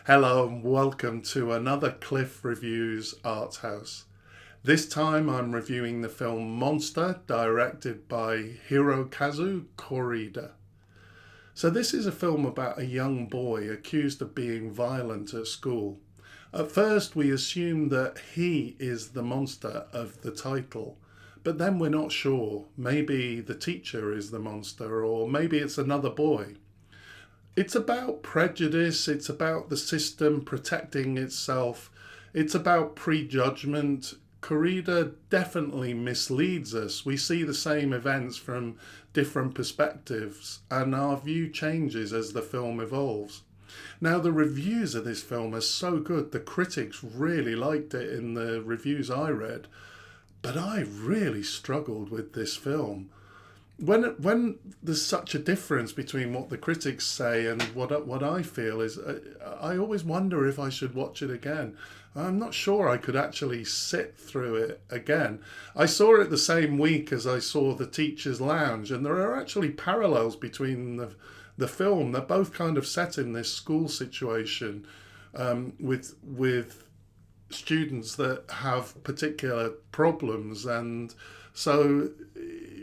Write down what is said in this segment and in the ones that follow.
Hello and welcome to another Cliff Reviews Art House. This time I'm reviewing the film Monster, directed by Hirokazu Kore-eda. So this is a film about a young boy accused of being violent at school. At first we assume that he is the monster of the title, but then we're not sure. Maybe the teacher is the monster, or maybe it's another boy. It's about prejudice, it's about the system protecting itself, it's about prejudgment. Kore-eda definitely misleads us. We see the same events from different perspectives, and our view changes as the film evolves. Now, the reviews of this film are so good, the critics really liked it in the reviews I read, but I really struggled with this film. When there's such a difference between what the critics say and what I feel is, I always wonder if I should watch it again. I'm not sure I could actually sit through it again. I saw it the same week as I saw The Teacher's Lounge, and there are actually parallels between the film. They're both kind of set in this school situation, with students that have particular problems, and so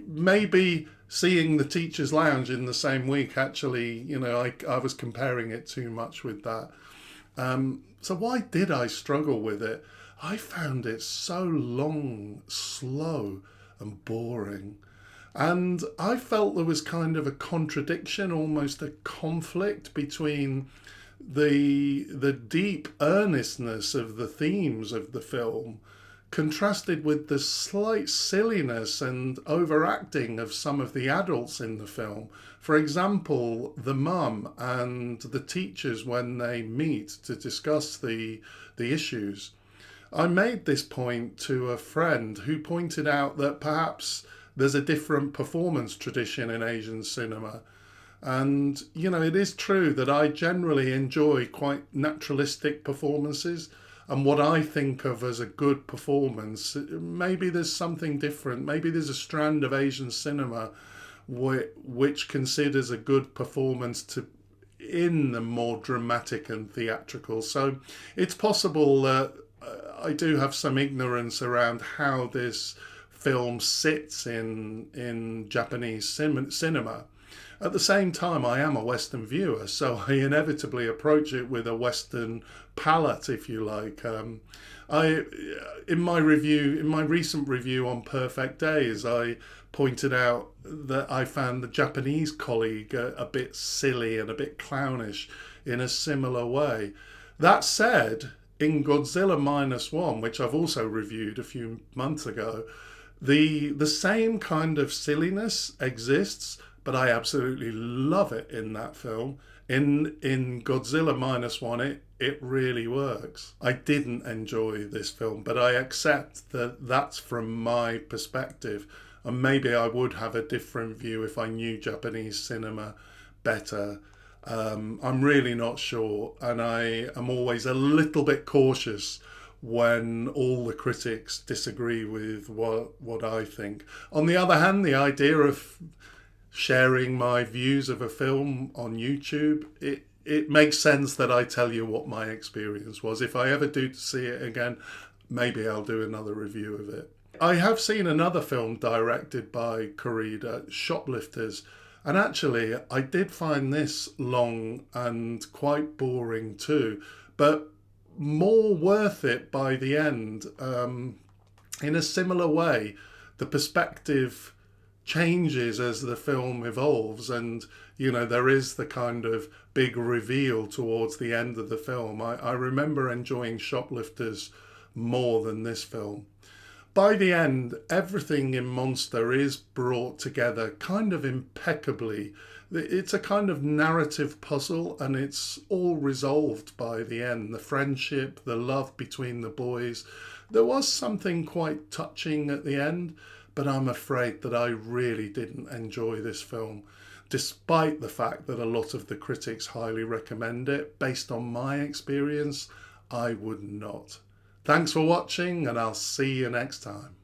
maybe seeing The Teacher's Lounge in the same week, actually, I was comparing it too much with that. So why did I struggle with it? I found it so long, slow and boring. And I felt there was kind of a contradiction, almost a conflict between the deep earnestness of the themes of the film contrasted with the slight silliness and overacting of some of the adults in the film. For example, the mum and the teachers when they meet to discuss the issues. I made this point to a friend who pointed out that perhaps there's a different performance tradition in Asian cinema. And, it is true that I generally enjoy quite naturalistic performances. And what I think of as a good performance, maybe there's something different. Maybe there's a strand of Asian cinema which considers a good performance in the more dramatic and theatrical. So it's possible that I do have some ignorance around how this film sits in Japanese cinema. At the same time, I am a Western viewer, so I inevitably approach it with a Western palate, if you like. In my recent review on Perfect Days, I pointed out that I found the Japanese colleague a bit silly and a bit clownish in a similar way. That said, in Godzilla Minus One, which I've also reviewed a few months ago, the same kind of silliness exists, but I absolutely love it in that film. In Godzilla Minus One, it really works. I didn't enjoy this film, but I accept that that's from my perspective, and maybe I would have a different view if I knew Japanese cinema better. I'm really not sure, and I am always a little bit cautious when all the critics disagree with what I think. On the other hand, the idea of sharing my views of a film on YouTube, it makes sense that I tell you what my experience was. If I ever do see it again, maybe I'll do another review of it. I have seen another film directed by Kore-eda, Shoplifters, and actually I did find this long and quite boring too, but more worth it by the end. In a similar way, the perspective changes as the film evolves, and there is the kind of big reveal towards the end of the film. I remember enjoying Shoplifters more than this film. By the end, everything in Monster is brought together kind of impeccably. It's a kind of narrative puzzle, and it's all resolved by the end. The friendship, the love between the boys. There was something quite touching at the end, but I'm afraid that I really didn't enjoy this film, despite the fact that a lot of the critics highly recommend it. Based on my experience, I would not. Thanks for watching, and I'll see you next time.